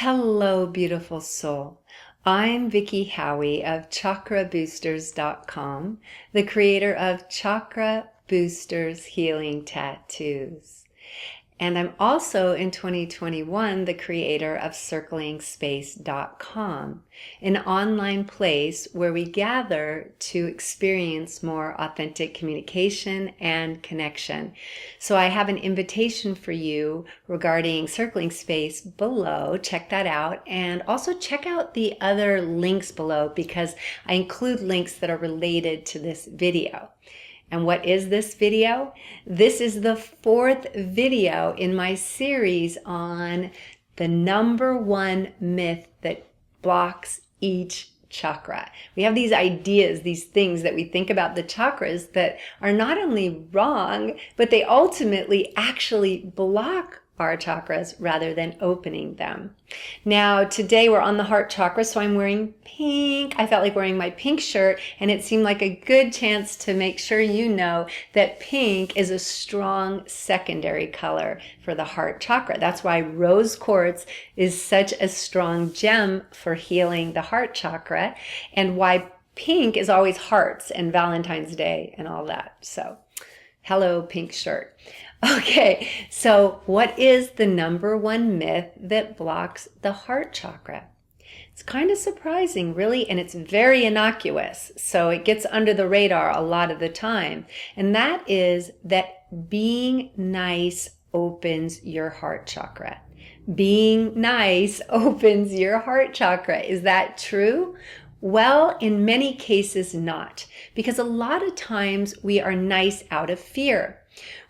Hello, beautiful soul. I'm Vicki Howie of ChakraBoosters.com, the creator of Chakra Boosters Healing Tattoos. And I'm also in 2021 the creator of CirclingSpace.com, an online place where we gather to experience more authentic communication and connection. So I have an invitation for you regarding Circling Space below. Check that out, and also check out the other links below because I include links that are related to this video. And what is this video? This is the fourth video in my series on the number one myth that blocks each chakra. We have these ideas, these things that we think about the chakras that are not only wrong, but they ultimately actually block our chakras rather than opening them. Now, today we're on the heart chakra, so I'm wearing pink. I felt like wearing my pink shirt, and it seemed like a good chance to make sure you know that pink is a strong secondary color for the heart chakra. That's why rose quartz is such a strong gem for healing the heart chakra, and why pink is always hearts and Valentine's Day and all that. So, hello, pink shirt. Okay, so what is the number one myth that blocks the heart chakra? It's kind of surprising, really, and it's very innocuous, so it gets under the radar a lot of the time. And that is that being nice opens your heart chakra. Being nice opens your heart chakra. Is that true? Well, in many cases not, because a lot of times we are nice out of fear.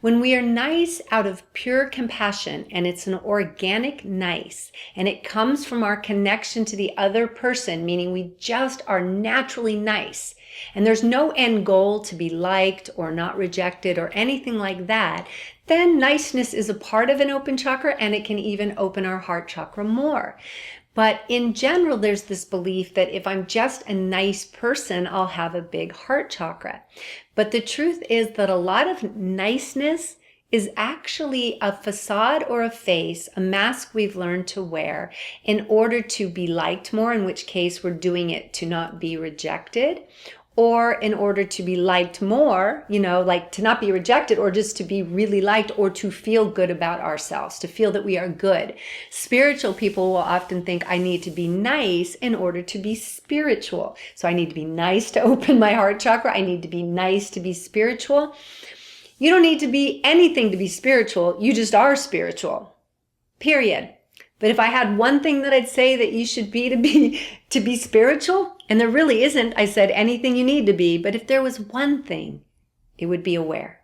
When we are nice out of pure compassion, and it's an organic nice, and it comes from our connection to the other person, meaning we just are naturally nice, and there's no end goal to be liked or not rejected or anything like that, then niceness is a part of an open chakra, and it can even open our heart chakra more. But in general, there's this belief that if I'm just a nice person, I'll have a big heart chakra. But the truth is that a lot of niceness is actually a facade or a face, a mask we've learned to wear in order to be liked more, in which case we're doing it to not be rejected, or in order to be liked more, like to not be rejected, or just to be really liked, or to feel good about ourselves, to feel that we are good. Spiritual people will often think I need to be nice in order to be spiritual. So I need to be nice to open my heart chakra. I need to be nice to be spiritual. You don't need to be anything to be spiritual. You just are spiritual. Period. But if I had one thing that I'd say that you should be to be spiritual, and there really isn't, I said anything you need to be, but if there was one thing, it would be aware.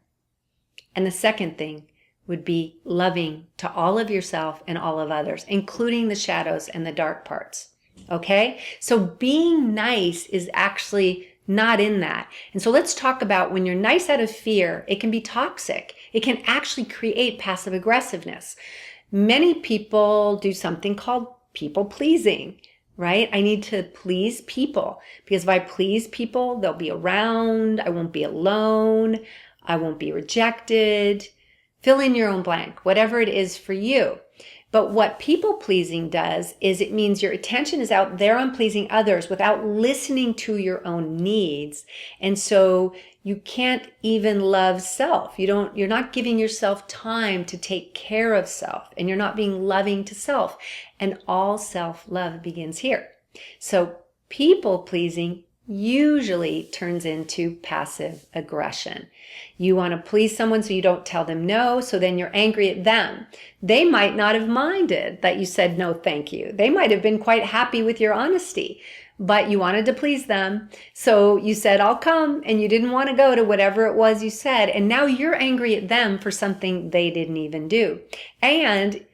And the second thing would be loving to all of yourself and all of others, including the shadows and the dark parts. Okay? So being nice is actually not in that. And so let's talk about when you're nice out of fear, it can be toxic. It can actually create passive aggressiveness. Many people do something called people pleasing, right? I need to please people because if I please people, they'll be around. I won't be alone. I won't be rejected. Fill in your own blank, whatever it is for you. But what people pleasing does is it means your attention is out there on pleasing others without listening to your own needs. And so you can't even love self. You're not giving yourself time to take care of self, and you're not being loving to self. And all self-love begins here. So people pleasing usually turns into passive aggression. You want to please someone so you don't tell them no, so then you're angry at them. They might not have minded that you said no thank you. They might have been quite happy with your honesty, but you wanted to please them. So you said, I'll come, and you didn't want to go to whatever it was you said, and now you're angry at them for something they didn't even do. And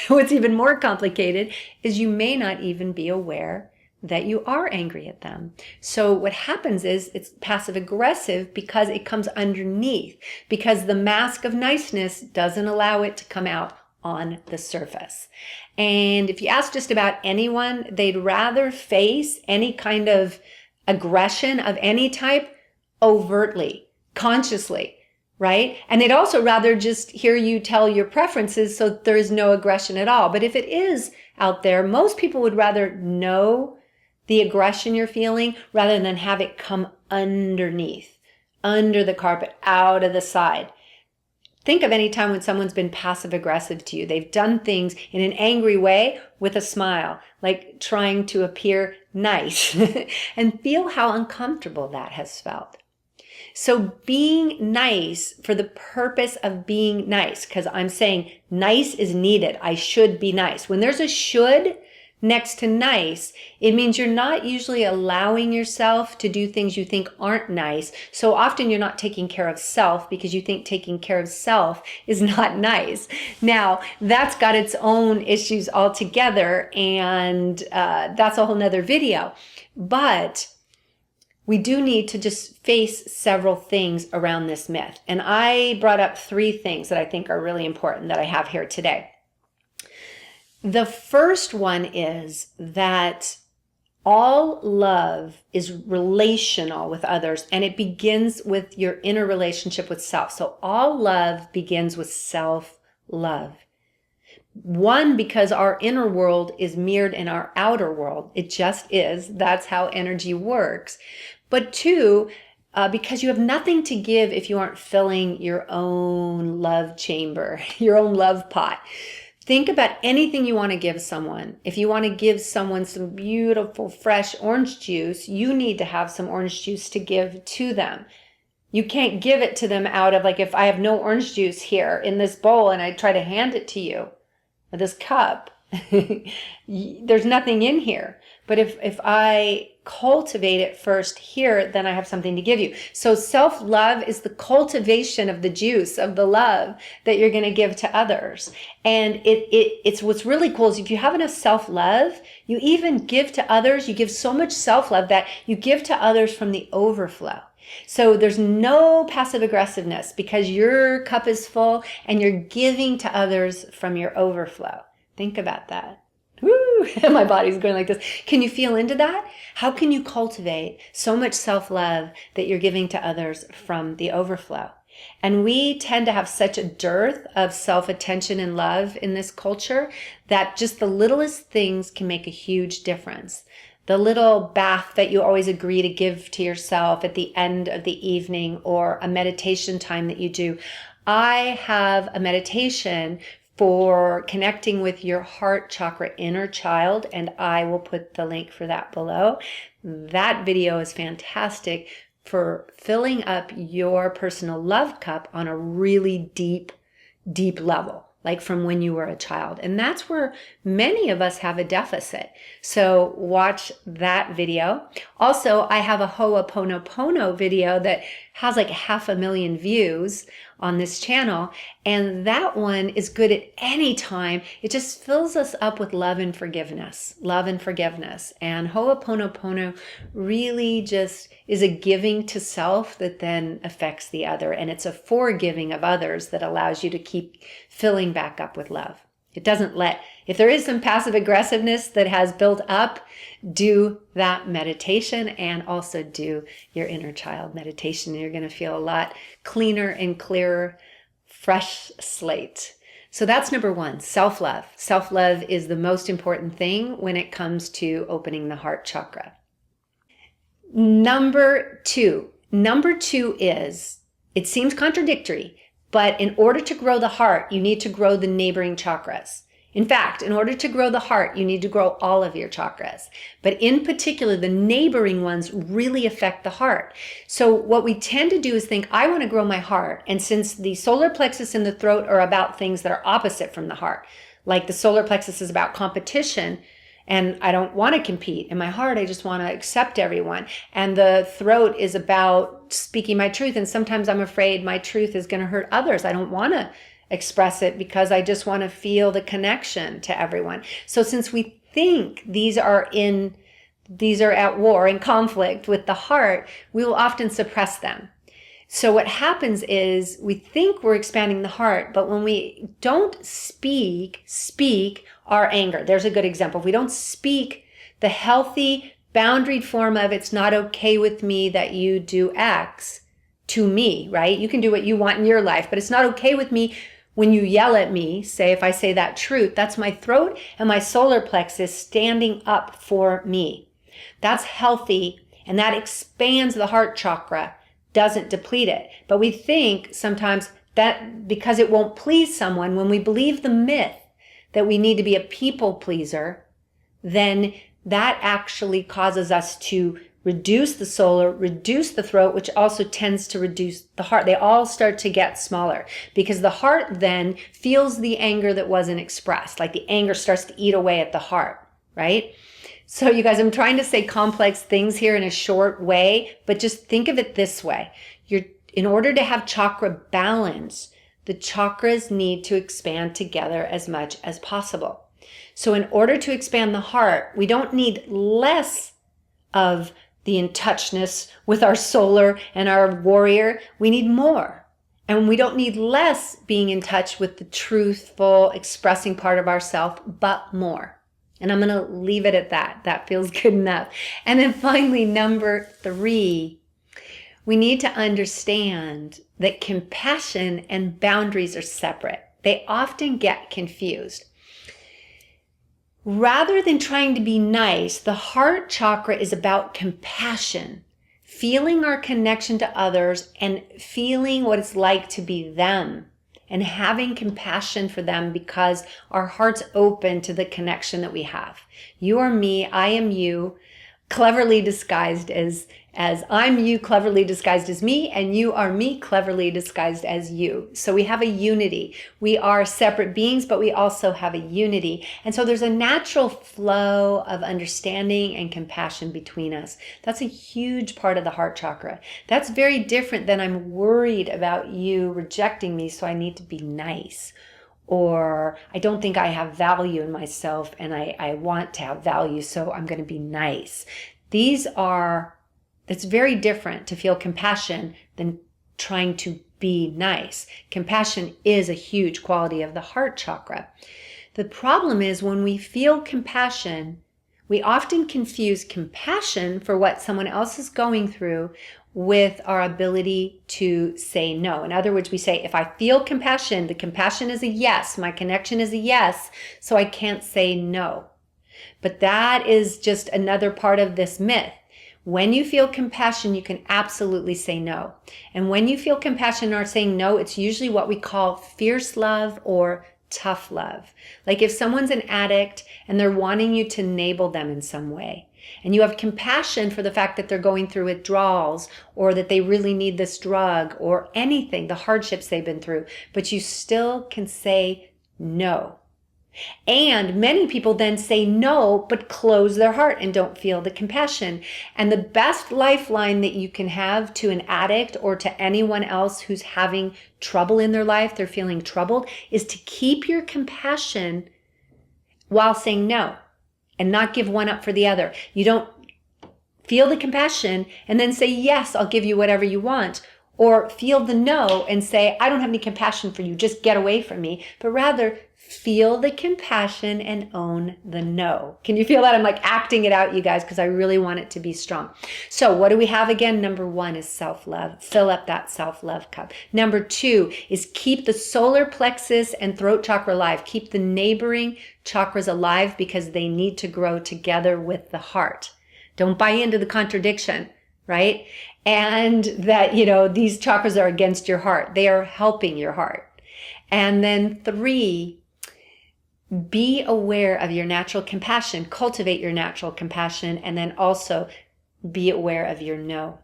what's even more complicated is you may not even be aware that you are angry at them. So what happens is it's passive aggressive because it comes underneath, because the mask of niceness doesn't allow it to come out on the surface. And if you ask just about anyone, they'd rather face any kind of aggression of any type overtly, consciously, right? And they'd also rather just hear you tell your preferences so there is no aggression at all. But if it is out there. Most people would rather know the aggression you're feeling rather than have it come underneath, under the carpet, out of the side. Think of any time when someone's been passive aggressive to you. They've done things in an angry way with a smile, like trying to appear nice, and feel how uncomfortable that has felt. So being nice for the purpose of being nice, because I'm saying nice is needed. I should be nice. When there's a should next to nice, it means you're not usually allowing yourself to do things you think aren't nice. So often you're not taking care of self because you think taking care of self is not nice. Now, that's got its own issues altogether, and that's a whole nother video. But we do need to just face several things around this myth. And I brought up 3 things that I think are really important that I have here today. The first one is that all love is relational with others, and it begins with your inner relationship with self. So all love begins with self-love. One, because our inner world is mirrored in our outer world. It just is. That's how energy works. But 2, because you have nothing to give if you aren't filling your own love chamber, your own love pot. Think about anything you want to give someone. If you want to give someone some beautiful, fresh orange juice, you need to have some orange juice to give to them. You can't give it to them out of, like, if I have no orange juice here in this bowl and I try to hand it to you, or this cup, there's nothing in here. But if I cultivate it first here, then I have something to give you. So self-love is the cultivation of the juice of the love that you're going to give to others. And it's what's really cool is if you have enough self-love, you even give to others. You give so much self-love that you give to others from the overflow. So there's no passive aggressiveness because your cup is full and you're giving to others from your overflow. Think about that. Woo! My body's going like this. Can you feel into that? How can you cultivate so much self-love that you're giving to others from the overflow? And we tend to have such a dearth of self-attention and love in this culture that just the littlest things can make a huge difference. The little bath that you always agree to give to yourself at the end of the evening, or a meditation time that you do. I have a meditation for connecting with your heart chakra inner child, and I will put the link for that below. That video is fantastic for filling up your personal love cup on a really deep, deep level, like from when you were a child. And that's where many of us have a deficit. So watch that video. Also, I have a Ho'oponopono video that has like 500,000 views on this channel. And that one is good at any time. It just fills us up with love and forgiveness. Love and forgiveness. And Ho'oponopono really just is a giving to self that then affects the other. And it's a forgiving of others that allows you to keep filling back up with love. It doesn't if there is some passive aggressiveness that has built up, do that meditation and also do your inner child meditation. You're going to feel a lot cleaner and clearer, fresh slate. So that's number 1, self-love. Self-love is the most important thing when it comes to opening the heart chakra. Number two is, it seems contradictory, but in order to grow the heart, you need to grow the neighboring chakras. In fact, in order to grow the heart, you need to grow all of your chakras. But in particular, the neighboring ones really affect the heart. So what we tend to do is think, I want to grow my heart. And since the solar plexus and the throat are about things that are opposite from the heart, like the solar plexus is about competition, and I don't want to compete. In my heart, I just want to accept everyone. And the throat is about speaking my truth. And sometimes I'm afraid my truth is going to hurt others. I don't want to express it because I just want to feel the connection to everyone. So since we think these are at war and conflict with the heart, we will often suppress them. So what happens is we think we're expanding the heart, but when we don't speak our anger. There's a good example. If we don't speak the healthy, boundaried form of, it's not okay with me that you do X to me, right? You can do what you want in your life, but it's not okay with me When you yell at me, say if I say that truth, that's my throat and my solar plexus standing up for me. That's healthy, and that expands the heart chakra, doesn't deplete it. But we think sometimes that because it won't please someone, when we believe the myth that we need to be a people pleaser, then that actually causes us to reduce the solar, reduce the throat, which also tends to reduce the heart. They all start to get smaller because the heart then feels the anger that wasn't expressed. Like the anger starts to eat away at the heart, right? So you guys, I'm trying to say complex things here in a short way, but just think of it this way. In order to have chakra balance, the chakras need to expand together as much as possible. So in order to expand the heart, we don't need less of the in touchness with our solar and our warrior. We need more. And we don't need less being in touch with the truthful, expressing part of ourself, but more. And I'm going to leave it at that. That feels good enough. And then finally, number 3, we need to understand that compassion and boundaries are separate. They often get confused. Rather than trying to be nice, the heart chakra is about compassion, feeling our connection to others and feeling what it's like to be them and having compassion for them because our heart's open to the connection that we have. You are me, I am you, cleverly disguised as I'm you, cleverly disguised as me, and you are me, cleverly disguised as you. So we have a unity. We are separate beings, but we also have a unity. And so there's a natural flow of understanding and compassion between us. That's a huge part of the heart chakra. That's very different than I'm worried about you rejecting me, so I need to be nice. Or I don't think I have value in myself and I want to have value, so I'm going to be nice. It's very different to feel compassion than trying to be nice. Compassion is a huge quality of the heart chakra. The problem is when we feel compassion, we often confuse compassion for what someone else is going through with our ability to say no. In other words, we say, if I feel compassion, the compassion is a yes, my connection is a yes, so I can't say no. But that is just another part of this myth. When you feel compassion, you can absolutely say no. And when you feel compassion or saying no, it's usually what we call fierce love or tough love. Like if someone's an addict and they're wanting you to enable them in some way, and you have compassion for the fact that they're going through withdrawals or that they really need this drug or anything, the hardships they've been through, but you still can say no. And many people then say no, but close their heart and don't feel the compassion. And the best lifeline that you can have to an addict or to anyone else who's having trouble in their life, they're feeling troubled, is to keep your compassion while saying no and not give one up for the other. You don't feel the compassion and then say, yes, I'll give you whatever you want. Or feel the no and say, I don't have any compassion for you, just get away from me. But rather, feel the compassion and own the no. Can you feel that? I'm like acting it out, you guys, because I really want it to be strong. So what do we have again? Number 1 is self-love. Fill up that self-love cup. Number 2 is keep the solar plexus and throat chakra alive. Keep the neighboring chakras alive because they need to grow together with the heart. Don't buy into the contradiction, right? And that, these chakras are against your heart. They are helping your heart. And then 3, be aware of your natural compassion. Cultivate your natural compassion. And then also be aware of your no.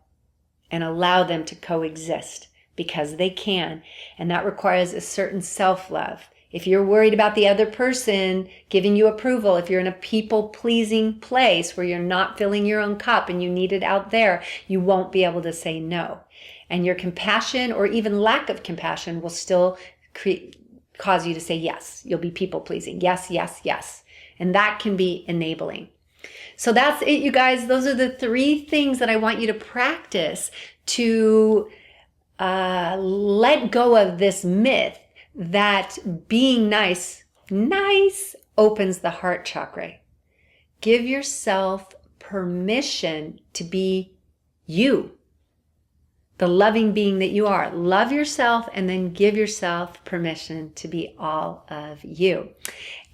And allow them to coexist because they can. And that requires a certain self-love. If you're worried about the other person giving you approval, if you're in a people-pleasing place where you're not filling your own cup and you need it out there, you won't be able to say no. And your compassion or even lack of compassion will still cause you to say yes. You'll be people-pleasing. Yes, yes, yes. And that can be enabling. So that's it, you guys. Those are the 3 things that I want you to practice to let go of this myth that being nice opens the heart chakra. Give yourself permission to be you. the loving being that you are. Love yourself and then give yourself permission to be all of you.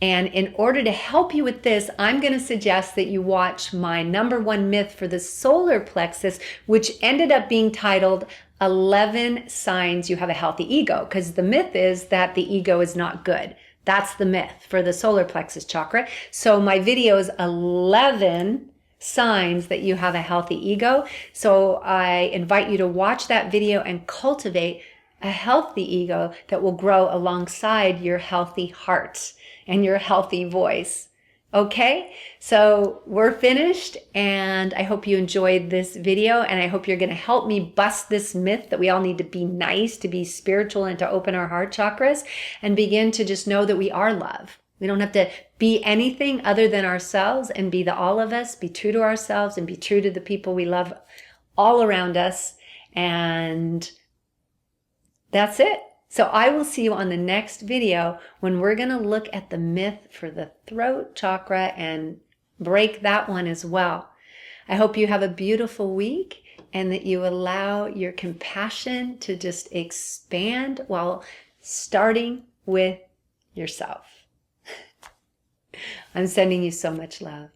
And in order to help you with this, I'm going to suggest that you watch my #1 myth for the solar plexus, which ended up being titled 11 Signs You Have a Healthy Ego, because the myth is that the ego is not good. That's the myth for the solar plexus chakra. So my video is 11 signs that you have a healthy ego. So I invite you to watch that video and cultivate a healthy ego that will grow alongside your healthy heart and your healthy voice. Okay, so we're finished, and I hope you enjoyed this video, and I hope you're going to help me bust this myth that we all need to be nice, to be spiritual, and to open our heart chakras and begin to just know that we are love. We don't have to be anything other than ourselves, and be the all of us, be true to ourselves and be true to the people we love all around us. And that's it. So I will see you on the next video when we're going to look at the myth for the throat chakra and break that one as well. I hope you have a beautiful week and that you allow your compassion to just expand while starting with yourself. I'm sending you so much love.